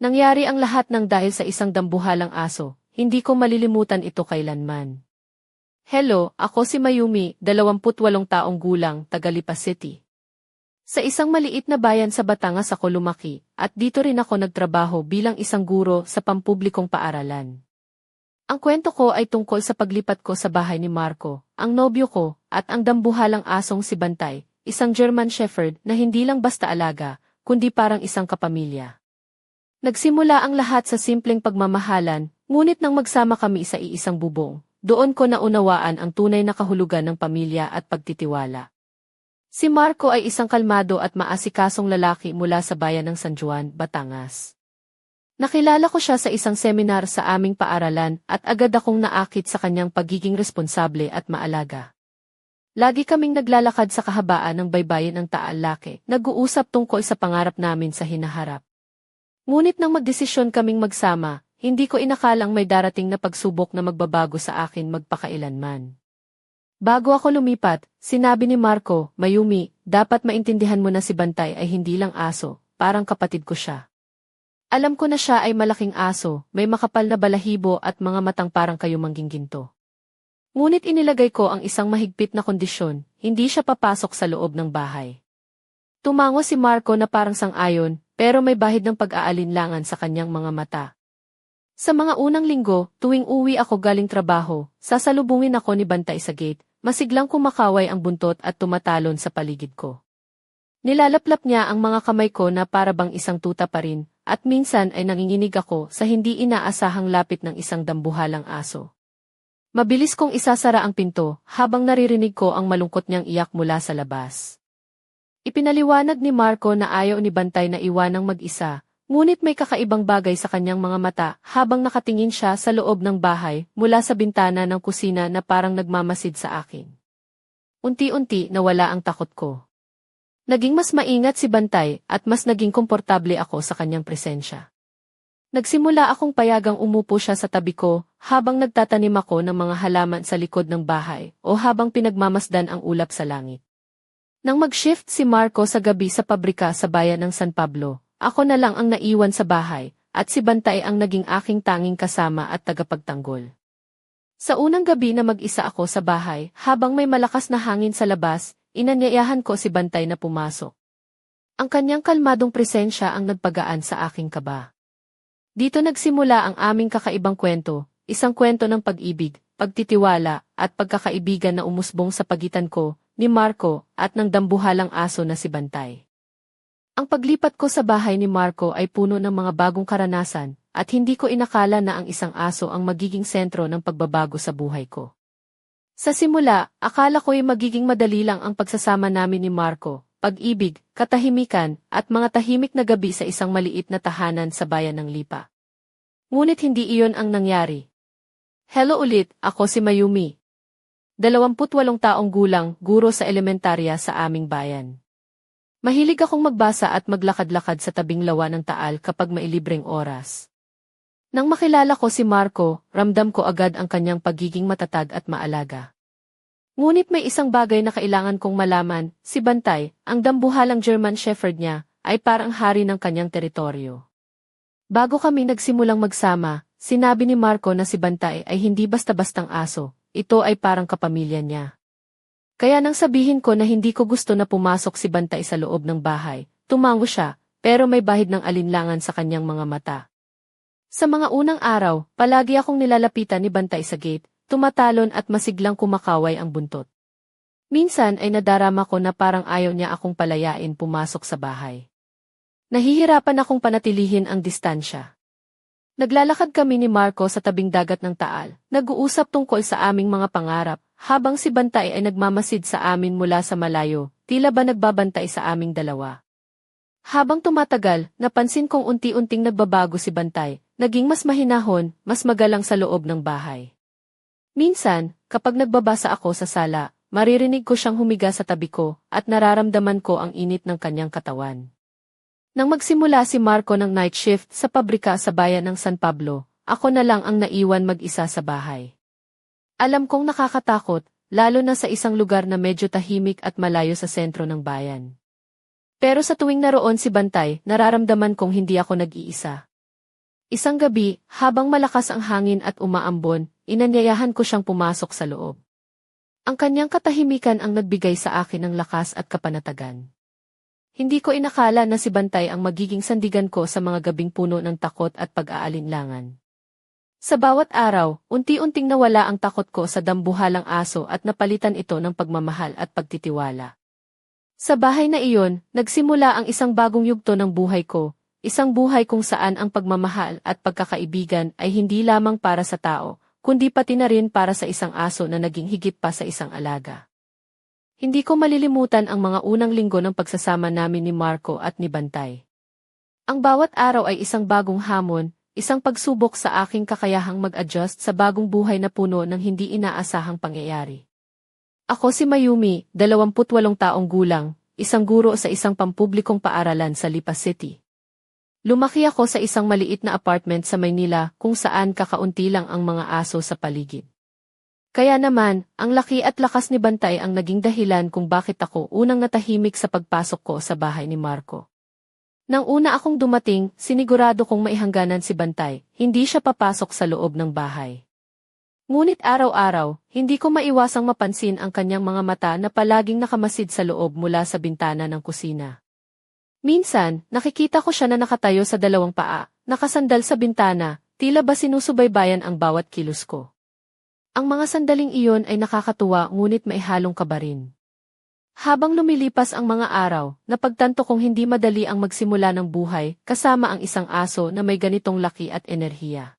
Nangyari ang lahat ng dahil sa isang dambuhalang aso, hindi ko malilimutan ito kailanman. Hello, ako si Mayumi, 28 taong gulang, taga Lipa City. Sa isang maliit na bayan sa Batangas ako lumaki, at dito rin ako nagtrabaho bilang isang guro sa pampublikong paaralan. Ang kwento ko ay tungkol sa paglipat ko sa bahay ni Marco, ang nobyo ko, at ang dambuhalang asong si Bantay, isang German Shepherd na hindi lang basta alaga, kundi parang isang kapamilya. Nagsimula ang lahat sa simpleng pagmamahalan, ngunit nang magsama kami sa iisang bubong, doon ko naunawaan ang tunay na kahulugan ng pamilya at pagtitiwala. Si Marco ay isang kalmado at maasikasong lalaki mula sa bayan ng San Juan, Batangas. Nakilala ko siya sa isang seminar sa aming paaralan at agad akong naakit sa kanyang pagiging responsable at maalaga. Lagi kaming naglalakad sa kahabaan ng baybayin ng Taal Lake, nag-uusap tungkol sa pangarap namin sa hinaharap. Ngunit nang magdesisyon kaming magsama, hindi ko inakalang may darating na pagsubok na magbabago sa akin magpakailanman. Bago ako lumipat, sinabi ni Marco, Mayumi, dapat maintindihan mo na si Bantay ay hindi lang aso, parang kapatid ko siya. Alam ko na siya ay malaking aso, may makapal na balahibo at mga matang parang kayumangging ginto. Ngunit inilagay ko ang isang mahigpit na kondisyon, hindi siya papasok sa loob ng bahay. Tumango si Marco na parang sang-ayon, pero may bahid ng pag-aalinlangan sa kanyang mga mata. Sa mga unang linggo, tuwing uwi ako galing trabaho, sasalubungin ako ni Bantay sa gate, masiglang kumakaway ang buntot at tumatalon sa paligid ko. Nilalaplap niya ang mga kamay ko na para bang isang tuta pa rin, at minsan ay nanginginig ako sa hindi inaasahang lapit ng isang dambuhalang aso. Mabilis kong isasara ang pinto, habang naririnig ko ang malungkot niyang iyak mula sa labas. Ipinaliwanag ni Marco na ayaw ni Bantay na iwanang mag-isa, ngunit may kakaibang bagay sa kanyang mga mata habang nakatingin siya sa loob ng bahay mula sa bintana ng kusina na parang nagmamasid sa akin. Unti-unti nawala ang takot ko. Naging mas maingat si Bantay at mas naging komportable ako sa kanyang presensya. Nagsimula akong payagang umupo siya sa tabi ko habang nagtatanim ako ng mga halaman sa likod ng bahay o habang pinagmamasdan ang ulap sa langit. Nang mag-shift si Marco sa gabi sa pabrika sa bayan ng San Pablo, ako na lang ang naiwan sa bahay at si Bantay ang naging aking tanging kasama at tagapagtanggol. Sa unang gabi na mag-isa ako sa bahay habang may malakas na hangin sa labas, inanyayahan ko si Bantay na pumasok. Ang kanyang kalmadong presensya ang nagpagaan sa aking kaba. Dito nagsimula ang aming kakaibang kwento, isang kwento ng pag-ibig, pagtitiwala, at pagkakaibigan na umusbong sa pagitan ko, ni Marco, at ng dambuhalang aso na si Bantay. Ang paglipat ko sa bahay ni Marco ay puno ng mga bagong karanasan, at hindi ko inakala na ang isang aso ang magiging sentro ng pagbabago sa buhay ko. Sa simula, akala ko'y magiging madali lang ang pagsasama namin ni Marco, pag-ibig, katahimikan, at mga tahimik na gabi sa isang maliit na tahanan sa bayan ng Lipa. Ngunit hindi iyon ang nangyari. Hello ulit, ako si Mayumi. 28 taong gulang, guro sa elementarya sa aming bayan. Mahilig akong magbasa at maglakad-lakad sa tabing lawa ng Taal kapag mailibreng oras. Nang makilala ko si Marco, ramdam ko agad ang kanyang pagiging matatag at maalaga. Ngunit may isang bagay na kailangan kong malaman, si Bantay, ang dambuhalang German Shepherd niya, ay parang hari ng kanyang teritoryo. Bago kami nagsimulang magsama, sinabi ni Marco na si Bantay ay hindi basta-bastang aso, ito ay parang kapamilya niya. Kaya nang sabihin ko na hindi ko gusto na pumasok si Bantay sa loob ng bahay, tumango siya, pero may bahid ng alinlangan sa kanyang mga mata. Sa mga unang araw, palagi akong nilalapitan ni Bantay sa gate, tumatalon at masiglang kumakaway ang buntot. Minsan ay nadarama ko na parang ayaw niya akong palayain pumasok sa bahay. Nahihirapan akong panatilihin ang distansya. Naglalakad kami ni Marco sa tabing dagat ng Taal, nag-uusap tungkol sa aming mga pangarap, habang si Bantay ay nagmamasid sa amin mula sa malayo, tila ba nagbabantay sa aming dalawa. Habang tumatagal, napansin kong unti-unting nagbabago si Bantay, naging mas mahinahon, mas magalang sa loob ng bahay. Minsan, kapag nagbabasa ako sa sala, maririnig ko siyang humiga sa tabi ko, at nararamdaman ko ang init ng kanyang katawan. Nang magsimula si Marco ng night shift sa pabrika sa bayan ng San Pablo, ako na lang ang naiwan mag-isa sa bahay. Alam kong nakakatakot, lalo na sa isang lugar na medyo tahimik at malayo sa sentro ng bayan. Pero sa tuwing naroon si Bantay, nararamdaman kong hindi ako nag-iisa. Isang gabi, habang malakas ang hangin at umaambon, inanyayahan ko siyang pumasok sa loob. Ang kanyang katahimikan ang nagbigay sa akin ng lakas at kapanatagan. Hindi ko inakala na si Bantay ang magiging sandigan ko sa mga gabing puno ng takot at pag-aalinlangan. Sa bawat araw, unti-unting nawala ang takot ko sa dambuhalang aso at napalitan ito ng pagmamahal at pagtitiwala. Sa bahay na iyon, nagsimula ang isang bagong yugto ng buhay ko, isang buhay kung saan ang pagmamahal at pagkakaibigan ay hindi lamang para sa tao, kundi pati na rin para sa isang aso na naging higit pa sa isang alaga. Hindi ko malilimutan ang mga unang linggo ng pagsasama namin ni Marco at ni Bantay. Ang bawat araw ay isang bagong hamon, isang pagsubok sa aking kakayahang mag-adjust sa bagong buhay na puno ng hindi inaasahang pangyayari. Ako si Mayumi, 28 taong gulang, isang guro sa isang pampublikong paaralan sa Lipa City. Lumaki ako sa isang maliit na apartment sa Maynila kung saan kakaunti lang ang mga aso sa paligid. Kaya naman, ang laki at lakas ni Bantay ang naging dahilan kung bakit ako unang natahimik sa pagpasok ko sa bahay ni Marco. Nang una akong dumating, sinigurado kong maihangganan si Bantay, hindi siya papasok sa loob ng bahay. Ngunit araw-araw, hindi ko maiwasang mapansin ang kanyang mga mata na palaging nakamasid sa loob mula sa bintana ng kusina. Minsan, nakikita ko siya na nakatayo sa dalawang paa, nakasandal sa bintana, tila ba sinusubaybayan ang bawat kilos ko. Ang mga sandaling iyon ay nakakatuwa ngunit may halong kaba rin. Habang lumilipas ang mga araw, napagtanto kong hindi madali ang magsimula ng buhay kasama ang isang aso na may ganitong laki at enerhiya.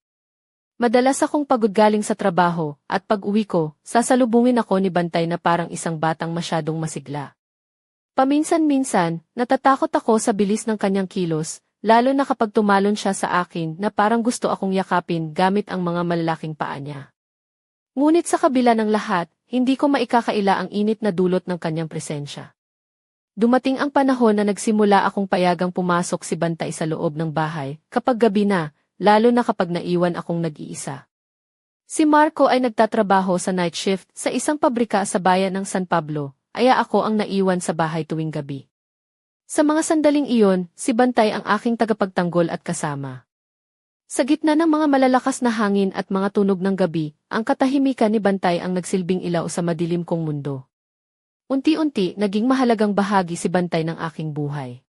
Madalas akong pagod galing sa trabaho at pag-uwi ko, sasalubungin ako ni Bantay na parang isang batang masyadong masigla. Paminsan-minsan, natatakot ako sa bilis ng kanyang kilos, lalo na kapag tumalon siya sa akin na parang gusto akong yakapin gamit ang mga malalaking paa niya. Ngunit sa kabila ng lahat, hindi ko maikakaila ang init na dulot ng kanyang presensya. Dumating ang panahon na nagsimula akong payagang pumasok si Bantay sa loob ng bahay, kapag gabi na, lalo na kapag naiwan akong nag-iisa. Si Marco ay nagtatrabaho sa night shift sa isang pabrika sa bayan ng San Pablo, kaya ako ang naiwan sa bahay tuwing gabi. Sa mga sandaling iyon, si Bantay ang aking tagapagtanggol at kasama. Sa gitna ng mga malalakas na hangin at mga tunog ng gabi, ang katahimikan ni Bantay ang nagsilbing ilaw sa madilim kong mundo. Unti-unti, naging mahalagang bahagi si Bantay ng aking buhay.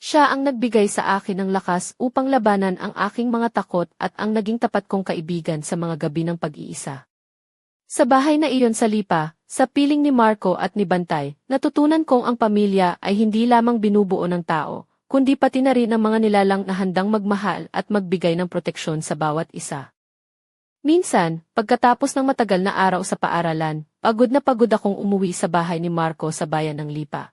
Siya ang nagbigay sa akin ng lakas upang labanan ang aking mga takot at ang naging tapat kong kaibigan sa mga gabi ng pag-iisa. Sa bahay na iyon sa Lipa, sa piling ni Marco at ni Bantay, natutunan kong ang pamilya ay hindi lamang binubuo ng tao, kundi pati na rin ang mga nilalang na handang magmahal at magbigay ng proteksyon sa bawat isa. Minsan, pagkatapos ng matagal na araw sa paaralan, pagod na pagod akong umuwi sa bahay ni Marco sa bayan ng Lipa.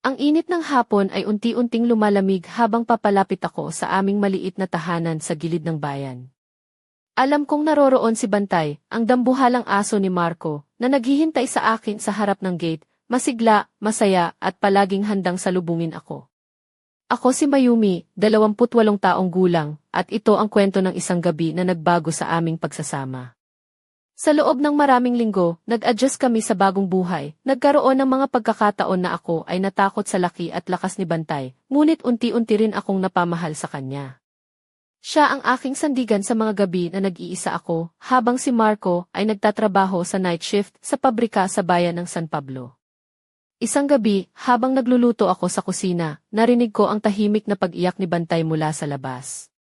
Ang init ng hapon ay unti-unting lumalamig habang papalapit ako sa aming maliit na tahanan sa gilid ng bayan. Alam kong naroroon si Bantay, ang dambuhalang aso ni Marco, na naghihintay sa akin sa harap ng gate, masigla, masaya at palaging handang salubungin ako. Ako si Mayumi, 28 taong gulang, at ito ang kwento ng isang gabi na nagbago sa aming pagsasama. Sa loob ng maraming linggo, nag-adjust kami sa bagong buhay, nagkaroon ng mga pagkakataon na ako ay natakot sa laki at lakas ni Bantay, ngunit unti-unti rin akong napamahal sa kanya. Siya ang aking sandigan sa mga gabi na nag-iisa ako, habang si Marco ay nagtatrabaho sa night shift sa pabrika sa bayan ng San Pablo. Isang gabi, habang nagluluto ako sa kusina, narinig ko ang tahimik na pag-iyak ni Bantay mula sa labas.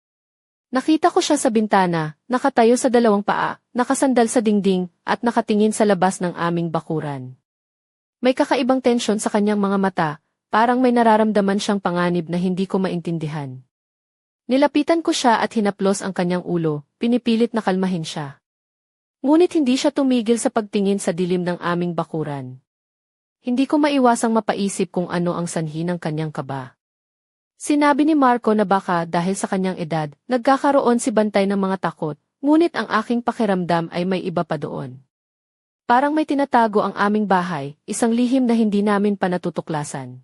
Nakita ko siya sa bintana, nakatayo sa dalawang paa, nakasandal sa dingding, at nakatingin sa labas ng aming bakuran. May kakaibang tensyon sa kanyang mga mata, parang may nararamdaman siyang panganib na hindi ko maintindihan. Nilapitan ko siya at hinaplos ang kanyang ulo, pinipilit na kalmahin siya. Ngunit hindi siya tumigil sa pagtingin sa dilim ng aming bakuran. Hindi ko maiwasang mapaisip kung ano ang sanhi ng kanyang kaba. Sinabi ni Marco na baka dahil sa kanyang edad, nagkakaroon si Bantay ng mga takot, ngunit ang aking pakiramdam ay may iba pa doon. Parang may tinatago ang aming bahay, isang lihim na hindi namin pa natutuklasan.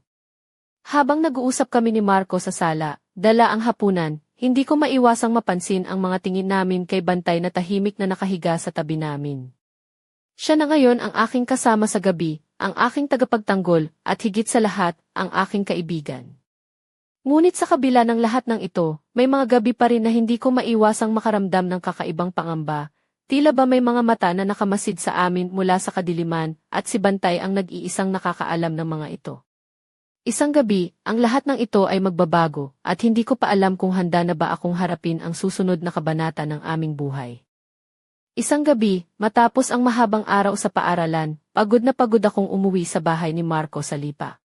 Habang nag-uusap kami ni Marco sa sala, dala ang hapunan, hindi ko maiwasang mapansin ang mga tingin namin kay Bantay na tahimik na nakahiga sa tabi namin. Siya na ngayon ang aking kasama sa gabi, ang aking tagapagtanggol, at higit sa lahat, ang aking kaibigan. Ngunit sa kabila ng lahat ng ito, may mga gabi pa rin na hindi ko maiwasang makaramdam ng kakaibang pangamba. Tila ba may mga mata na nakamasid sa amin mula sa kadiliman at si Bantay ang nag-iisang nakakaalam ng mga ito. Isang gabi, ang lahat ng ito ay magbabago at hindi ko pa alam kung handa na ba akong harapin ang susunod na kabanata ng aming buhay. Isang gabi, matapos ang mahabang araw sa paaralan, pagod na pagod akong umuwi sa bahay ni Marco sa Lipa.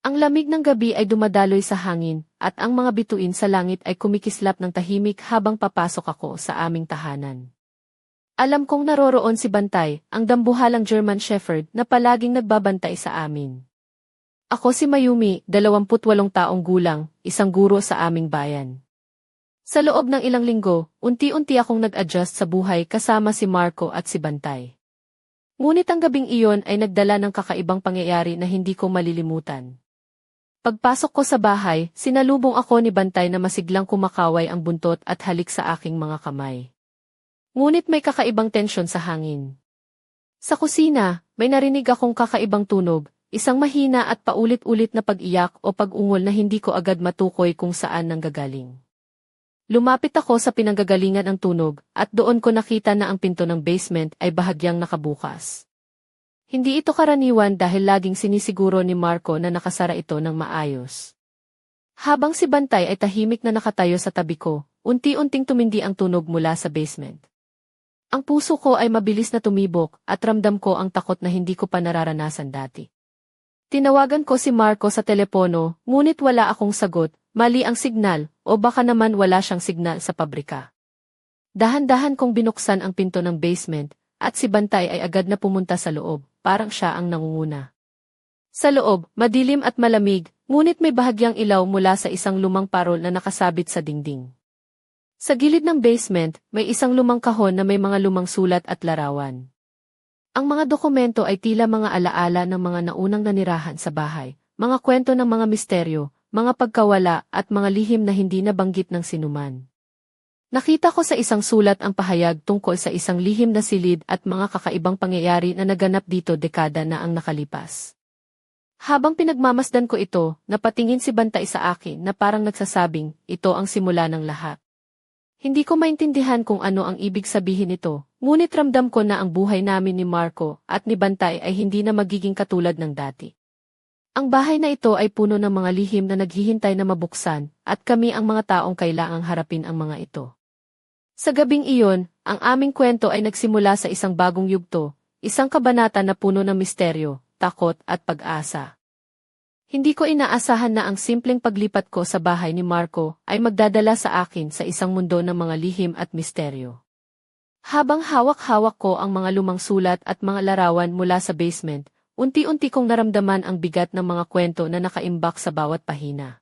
Ang lamig ng gabi ay dumadaloy sa hangin at ang mga bituin sa langit ay kumikislap ng tahimik habang papasok ako sa aming tahanan. Alam kong naroroon si Bantay, ang dambuhalang German Shepherd na palaging nagbabantay sa amin. Ako si Mayumi, 28 taong gulang, isang guro sa aming bayan. Sa loob ng ilang linggo, unti-unti akong nag-adjust sa buhay kasama si Marco at si Bantay. Ngunit ang gabing iyon ay nagdala ng kakaibang pangyayari na hindi ko malilimutan. Pagpasok ko sa bahay, sinalubong ako ni Bantay na masiglang kumakaway ang buntot at halik sa aking mga kamay. Ngunit may kakaibang tensyon sa hangin. Sa kusina, may narinig akong kakaibang tunog, isang mahina at paulit-ulit na pag-iyak o pag-ungol na hindi ko agad matukoy kung saan nanggagaling. Lumapit ako sa pinanggagalingan ng tunog at doon ko nakita na ang pinto ng basement ay bahagyang nakabukas. Hindi ito karaniwan dahil laging sinisiguro ni Marco na nakasara ito ng maayos. Habang si Bantay ay tahimik na nakatayo sa tabi ko, unti-unting tumindi ang tunog mula sa basement. Ang puso ko ay mabilis na tumibok at ramdam ko ang takot na hindi ko pa nararanasan dati. Tinawagan ko si Marco sa telepono, ngunit wala akong sagot, mali ang signal, o baka naman wala siyang signal sa pabrika. Dahan-dahan kong binuksan ang pinto ng basement, at si Bantay ay agad na pumunta sa loob, parang siya ang nangunguna. Sa loob, madilim at malamig, ngunit may bahagyang ilaw mula sa isang lumang parol na nakasabit sa dingding. Sa gilid ng basement, may isang lumang kahon na may mga lumang sulat at larawan. Ang mga dokumento ay tila mga alaala ng mga naunang nanirahan sa bahay, mga kwento ng mga misteryo, mga pagkawala at mga lihim na hindi nabanggit ng sinuman. Nakita ko sa isang sulat ang pahayag tungkol sa isang lihim na silid at mga kakaibang pangyayari na naganap dito dekada na ang nakalipas. Habang pinagmamasdan ko ito, napatingin si Bantay sa akin na parang nagsasabing, ito ang simula ng lahat. Hindi ko maintindihan kung ano ang ibig sabihin nito, ngunit ramdam ko na ang buhay namin ni Marco at ni Bantay ay hindi na magiging katulad ng dati. Ang bahay na ito ay puno ng mga lihim na naghihintay na mabuksan, at kami ang mga taong kailangang harapin ang mga ito. Sa gabing iyon, ang aming kwento ay nagsimula sa isang bagong yugto, isang kabanata na puno ng misteryo, takot at pag-asa. Hindi ko inaasahan na ang simpleng paglipat ko sa bahay ni Marco ay magdadala sa akin sa isang mundo ng mga lihim at misteryo. Habang hawak-hawak ko ang mga lumang sulat at mga larawan mula sa basement, unti-unti kong naramdaman ang bigat ng mga kwento na nakaimbak sa bawat pahina.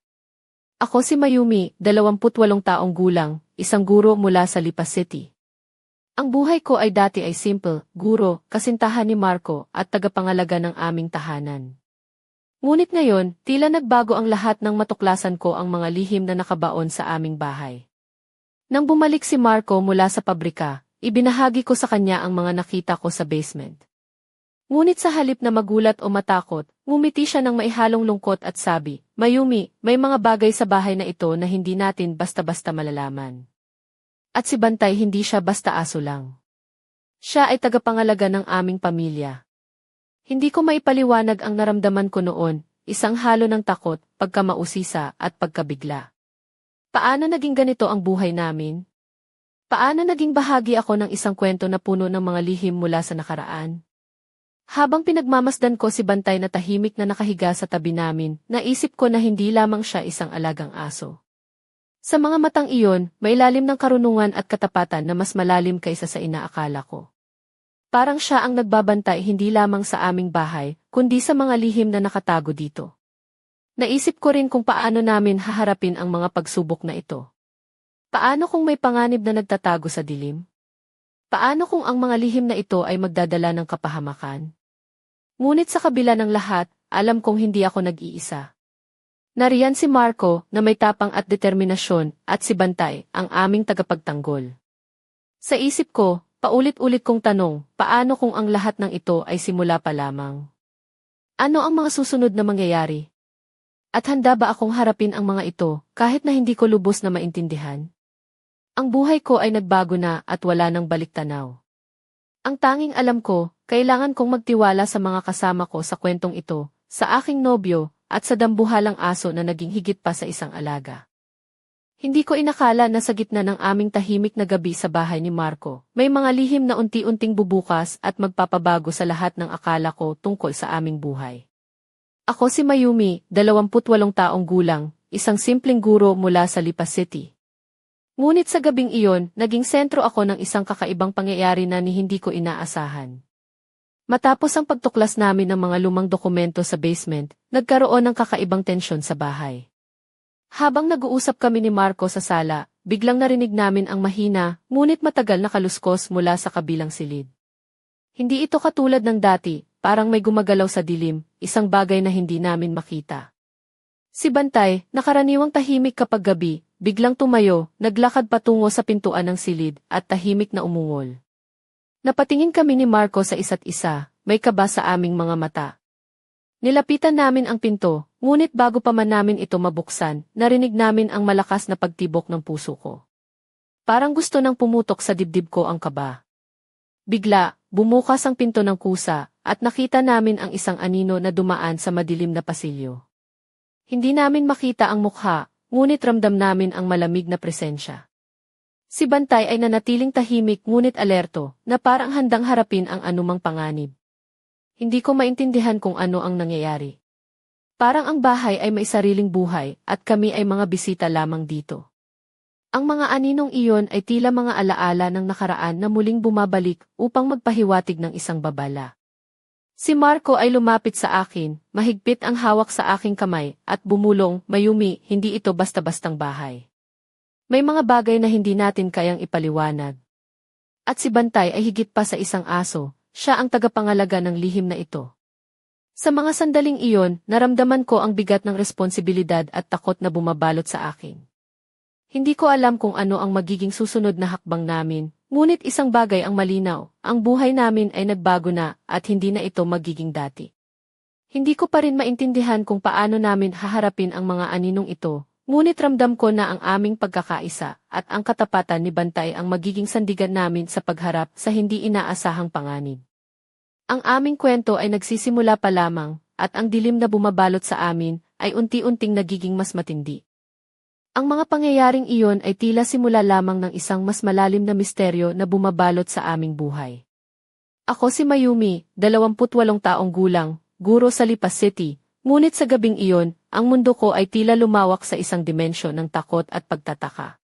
Ako si Mayumi, 28 taong gulang, isang guro mula sa Lipa City. Ang buhay ko ay dati ay simple, guro, kasintahan ni Marco at tagapangalaga ng aming tahanan. Ngunit ngayon, tila nagbago ang lahat nang matuklasan ko ang mga lihim na nakabaon sa aming bahay. Nang bumalik si Marco mula sa pabrika, ibinahagi ko sa kanya ang mga nakita ko sa basement. Ngunit sa halip na magulat o matakot, ngumiti siya ng maihalong lungkot at sabi, Mayumi, may mga bagay sa bahay na ito na hindi natin basta-basta malalaman. At si Bantay hindi siya basta aso lang. Siya ay tagapangalaga ng aming pamilya. Hindi ko maipaliwanag ang naramdaman ko noon, isang halo ng takot, pagkamausisa at pagkabigla. Paano naging ganito ang buhay namin? Paano naging bahagi ako ng isang kwento na puno ng mga lihim mula sa nakaraan? Habang pinagmamasdan ko si Bantay na tahimik na nakahiga sa tabi namin, naisip ko na hindi lamang siya isang alagang aso. Sa mga matang iyon, may lalim ng karunungan at katapatan na mas malalim kaysa sa inaakala ko. Parang siya ang nagbabantay hindi lamang sa aming bahay, kundi sa mga lihim na nakatago dito. Naisip ko rin kung paano namin haharapin ang mga pagsubok na ito. Paano kung may panganib na nagtatago sa dilim? Paano kung ang mga lihim na ito ay magdadala ng kapahamakan? Ngunit sa kabila ng lahat, alam kong hindi ako nag-iisa. Nariyan si Marco na may tapang at determinasyon at si Bantay, ang aming tagapagtanggol. Sa isip ko, paulit-ulit kong tanong, paano kung ang lahat ng ito ay simula pa lamang? Ano ang mga susunod na mangyayari? At handa ba akong harapin ang mga ito, kahit na hindi ko lubos na maintindihan? Ang buhay ko ay nagbago na at wala nang baliktanaw. Ang tanging alam ko, kailangan kong magtiwala sa mga kasama ko sa kwentong ito, sa aking nobyo, at sa dambuhalang aso na naging higit pa sa isang alaga. Hindi ko inakala na sa gitna ng aming tahimik na gabi sa bahay ni Marco, may mga lihim na unti-unting bubukas at magpapabago sa lahat ng akala ko tungkol sa aming buhay. Ako si Mayumi, 28 taong gulang, isang simpleng guro mula sa Lipa City. Ngunit sa gabing iyon, naging sentro ako ng isang kakaibang pangyayari na hindi ko inaasahan. Matapos ang pagtuklas namin ng mga lumang dokumento sa basement, nagkaroon ng kakaibang tensyon sa bahay. Habang nag-uusap kami ni Marco sa sala, biglang narinig namin ang mahina, ngunit matagal na kaluskos mula sa kabilang silid. Hindi ito katulad ng dati, parang may gumagalaw sa dilim, isang bagay na hindi namin makita. Si Bantay, nakaraniwang tahimik kapag gabi, biglang tumayo, naglakad patungo sa pintuan ng silid, at tahimik na umungol. Napatingin kami ni Marco sa isa't isa, may kaba sa aming mga mata. Nilapitan namin ang pinto, ngunit bago pa man namin ito mabuksan, narinig namin ang malakas na pagtibok ng puso ko. Parang gusto nang pumutok sa dibdib ko ang kaba. Bigla, bumukas ang pinto ng kusa, at nakita namin ang isang anino na dumaan sa madilim na pasilyo. Hindi namin makita ang mukha, ngunit ramdam namin ang malamig na presensya. Si Bantay ay nanatiling tahimik ngunit alerto, na parang handang harapin ang anumang panganib. Hindi ko maintindihan kung ano ang nangyayari. Parang ang bahay ay may sariling buhay, at kami ay mga bisita lamang dito. Ang mga aninong iyon ay tila mga alaala ng nakaraan na muling bumabalik upang magpahiwatig ng isang babala. Si Marco ay lumapit sa akin, mahigpit ang hawak sa aking kamay, at bumulong, Mayumi, hindi ito basta-bastang bahay. May mga bagay na hindi natin kayang ipaliwanag. At si Bantay ay higit pa sa isang aso, siya ang tagapangalaga ng lihim na ito. Sa mga sandaling iyon, naramdaman ko ang bigat ng responsibilidad at takot na bumabalot sa akin. Hindi ko alam kung ano ang magiging susunod na hakbang namin, ngunit isang bagay ang malinaw, ang buhay namin ay nagbago na at hindi na ito magiging dati. Hindi ko pa rin maintindihan kung paano namin haharapin ang mga aninong ito, ngunit ramdam ko na ang aming pagkakaisa at ang katapatan ni Bantay ang magiging sandigan namin sa pagharap sa hindi inaasahang panganib. Ang aming kwento ay nagsisimula pa lamang, at ang dilim na bumabalot sa amin ay unti-unting nagiging mas matindi. Ang mga pangyayaring iyon ay tila simula lamang ng isang mas malalim na misteryo na bumabalot sa aming buhay. Ako si Mayumi, 28 taong gulang, guro sa Lipa City, ngunit sa gabing iyon, ang mundo ko ay tila lumawak sa isang dimensyon ng takot at pagtataka.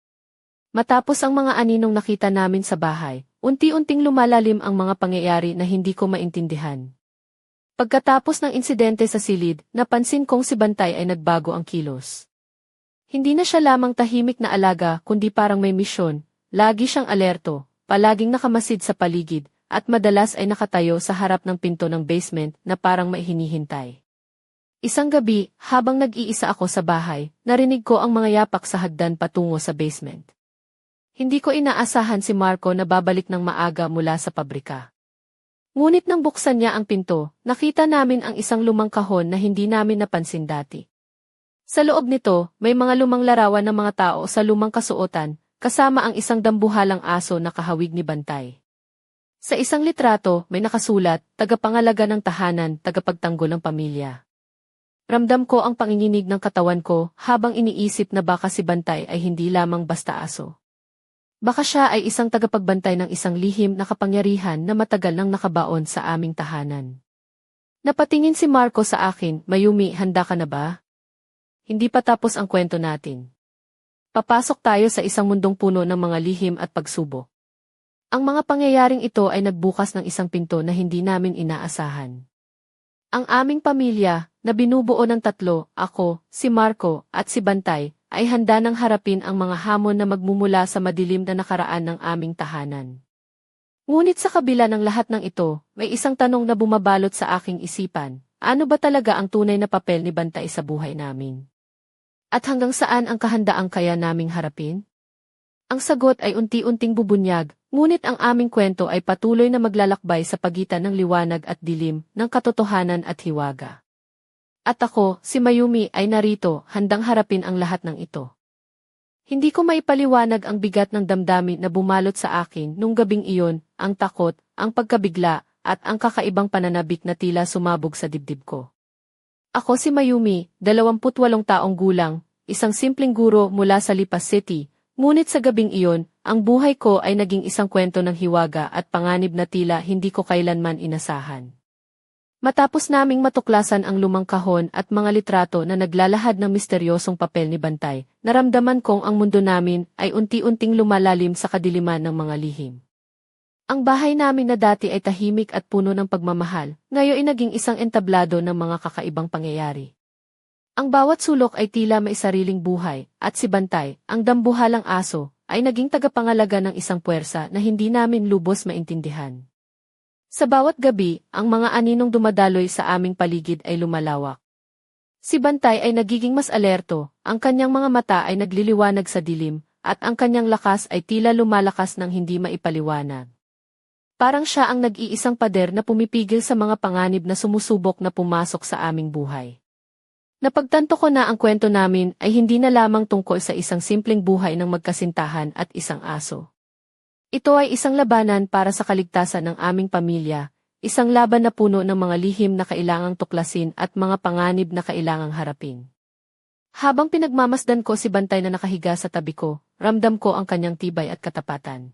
Matapos ang mga aninong nakita namin sa bahay, unti-unting lumalalim ang mga pangyayari na hindi ko maintindihan. Pagkatapos ng insidente sa silid, napansin kong si Bantay ay nagbago ang kilos. Hindi na siya lamang tahimik na alaga kundi parang may misyon, lagi siyang alerto, palaging nakamasid sa paligid, at madalas ay nakatayo sa harap ng pinto ng basement na parang may hinihintay. Isang gabi, habang nag-iisa ako sa bahay, narinig ko ang mga yapak sa hagdan patungo sa basement. Hindi ko inaasahan si Marco na babalik ng maaga mula sa pabrika. Ngunit nang buksan niya ang pinto, nakita namin ang isang lumang kahon na hindi namin napansin dati. Sa loob nito, may mga lumang larawan ng mga tao sa lumang kasuotan, kasama ang isang dambuhalang aso na kahawig ni Bantay. Sa isang litrato, may nakasulat, tagapangalaga ng tahanan, tagapagtanggol ng pamilya. Ramdam ko ang panginginig ng katawan ko habang iniisip na baka si Bantay ay hindi lamang basta aso. Baka siya ay isang tagapagbantay ng isang lihim na kapangyarihan na matagal nang nakabaon sa aming tahanan. Napatingin si Marco sa akin, Mayumi, handa ka na ba? Hindi pa tapos ang kwento natin. Papasok tayo sa isang mundong puno ng mga lihim at pagsubok. Ang mga pangyayaring ito ay nagbukas ng isang pinto na hindi namin inaasahan. Ang aming pamilya, na binubuo ng tatlo, ako, si Marco, at si Bantay, ay handa nang harapin ang mga hamon na magmumula sa madilim na nakaraan ng aming tahanan. Ngunit sa kabila ng lahat ng ito, may isang tanong na bumabalot sa aking isipan, ano ba talaga ang tunay na papel ni Bantay sa buhay namin? At hanggang saan ang kahandaang kaya naming harapin? Ang sagot ay unti-unting bubunyag, ngunit ang aming kwento ay patuloy na maglalakbay sa pagitan ng liwanag at dilim, ng katotohanan at hiwaga. At ako, si Mayumi, ay narito, handang harapin ang lahat ng ito. Hindi ko maipaliwanag ang bigat ng damdamin na bumalot sa akin nung gabing iyon, ang takot, ang pagkabigla, at ang kakaibang pananabik na tila sumabog sa dibdib ko. Ako si Mayumi, 28 taong gulang, isang simpleng guro mula sa Lipas City, ngunit sa gabing iyon, ang buhay ko ay naging isang kwento ng hiwaga at panganib na tila hindi ko kailanman inasahan. Matapos naming matuklasan ang lumang kahon at mga litrato na naglalahad ng misteryosong papel ni Bantay, naramdaman kong ang mundo namin ay unti-unting lumalalim sa kadiliman ng mga lihim. Ang bahay namin na dati ay tahimik at puno ng pagmamahal, ngayon ay naging isang entablado ng mga kakaibang pangyayari. Ang bawat sulok ay tila may sariling buhay, at si Bantay, ang dambuhalang aso, ay naging tagapangalaga ng isang puwersa na hindi namin lubos maintindihan. Sa bawat gabi, ang mga aninong dumadaloy sa aming paligid ay lumalawak. Si Bantay ay nagiging mas alerto, ang kanyang mga mata ay nagliliwanag sa dilim, at ang kanyang lakas ay tila lumalakas ng hindi maipaliwanag. Parang siya ang nag-iisang pader na pumipigil sa mga panganib na sumusubok na pumasok sa aming buhay. Napagtanto ko na ang kwento namin ay hindi na lamang tungkol sa isang simpleng buhay ng magkasintahan at isang aso. Ito ay isang labanan para sa kaligtasan ng aming pamilya, isang laban na puno ng mga lihim na kailangang tuklasin at mga panganib na kailangang harapin. Habang pinagmamasdan ko si Bantay na nakahiga sa tabi ko, ramdam ko ang kanyang tibay at katapatan.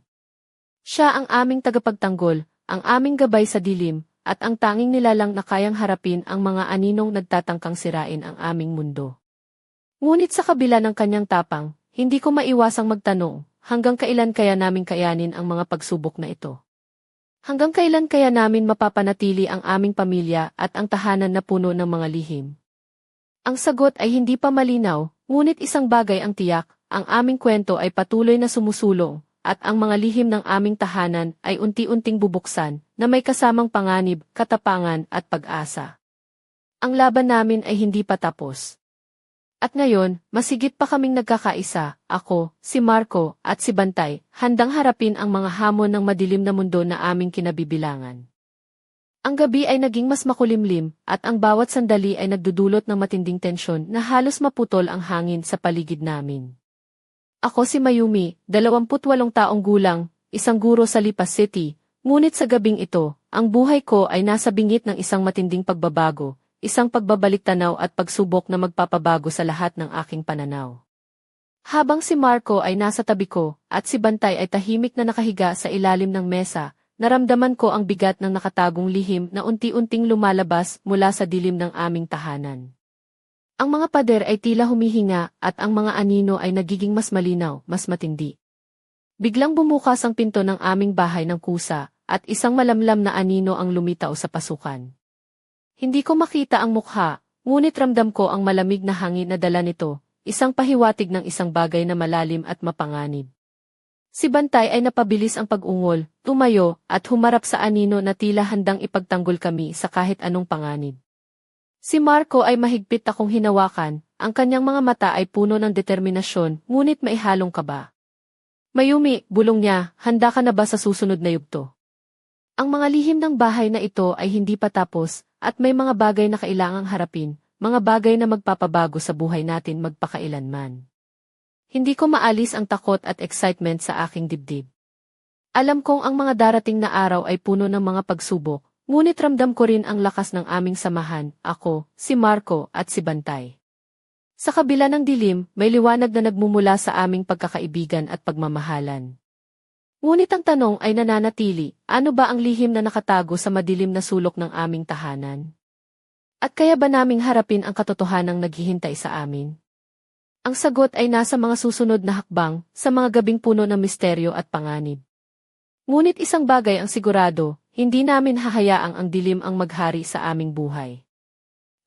Siya ang aming tagapagtanggol, ang aming gabay sa dilim, at ang tanging nilalang na kayang harapin ang mga aninong nagtatangkang sirain ang aming mundo. Ngunit sa kabila ng kanyang tapang, hindi ko maiwasang magtanong, hanggang kailan kaya namin kayanin ang mga pagsubok na ito? Hanggang kailan kaya namin mapapanatili ang aming pamilya at ang tahanan na puno ng mga lihim? Ang sagot ay hindi pa malinaw, ngunit isang bagay ang tiyak, ang aming kwento ay patuloy na sumusulong, at ang mga lihim ng aming tahanan ay unti-unting bubuksan, na may kasamang panganib, katapangan at pag-asa. Ang laban namin ay hindi pa tapos. At ngayon, masigit pa kaming nagkakaisa, ako, si Marco, at si Bantay, handang harapin ang mga hamon ng madilim na mundo na aming kinabibilangan. Ang gabi ay naging mas makulimlim, at ang bawat sandali ay nagdudulot ng matinding tensyon na halos maputol ang hangin sa paligid namin. Ako si Mayumi, 28 taong gulang, isang guro sa Lipas City, ngunit sa gabing ito, ang buhay ko ay nasa bingit ng isang matinding pagbabago, isang pagbabalik-tanaw at pagsubok na magpapabago sa lahat ng aking pananaw. Habang si Marco ay nasa tabi ko, at si Bantay ay tahimik na nakahiga sa ilalim ng mesa, naramdaman ko ang bigat ng nakatagong lihim na unti-unting lumalabas mula sa dilim ng aming tahanan. Ang mga pader ay tila humihinga at ang mga anino ay nagiging mas malinaw, mas matindi. Biglang bumukas ang pinto ng aming bahay ng kusa, at isang malamlam na anino ang lumitaw sa pasukan. Hindi ko makita ang mukha, ngunit ramdam ko ang malamig na hangin na dala nito, isang pahiwatig ng isang bagay na malalim at mapanganib. Si Bantay ay napabilis ang pag-ungol, tumayo, at humarap sa anino na tila handang ipagtanggol kami sa kahit anong panganib. Si Marco ay mahigpit akong hinawakan, ang kanyang mga mata ay puno ng determinasyon, ngunit maihalong kaba. Mayumi, bulong niya, handa ka na ba sa susunod na yugto? Ang mga lihim ng bahay na ito ay hindi pa tapos, at may mga bagay na kailangang harapin, mga bagay na magpapabago sa buhay natin magpakailanman. Hindi ko maalis ang takot at excitement sa aking dibdib. Alam kong ang mga darating na araw ay puno ng mga pagsubok, ngunit ramdam ko rin ang lakas ng aming samahan, ako, si Marco, at si Bantay. Sa kabila ng dilim, may liwanag na nagmumula sa aming pagkakaibigan at pagmamahalan. Ngunit ang tanong ay nananatili, ano ba ang lihim na nakatago sa madilim na sulok ng aming tahanan? At kaya ba naming harapin ang katotohanang naghihintay sa amin? Ang sagot ay nasa mga susunod na hakbang, sa mga gabing puno ng misteryo at panganib. Ngunit isang bagay ang sigurado, hindi namin hahayaang ang dilim ang maghari sa aming buhay.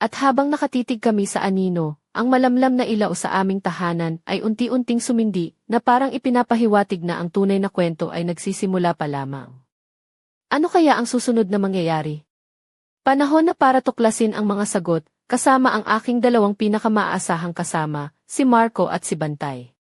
At habang nakatitig kami sa anino, ang malamlam na ilaw sa aming tahanan ay unti-unting sumindi na parang ipinapahiwatig na ang tunay na kwento ay nagsisimula pa lamang. Ano kaya ang susunod na mangyayari? Panahon na para tuklasin ang mga sagot, kasama ang aking dalawang pinakamaasahang kasama, si Marco at si Bantay.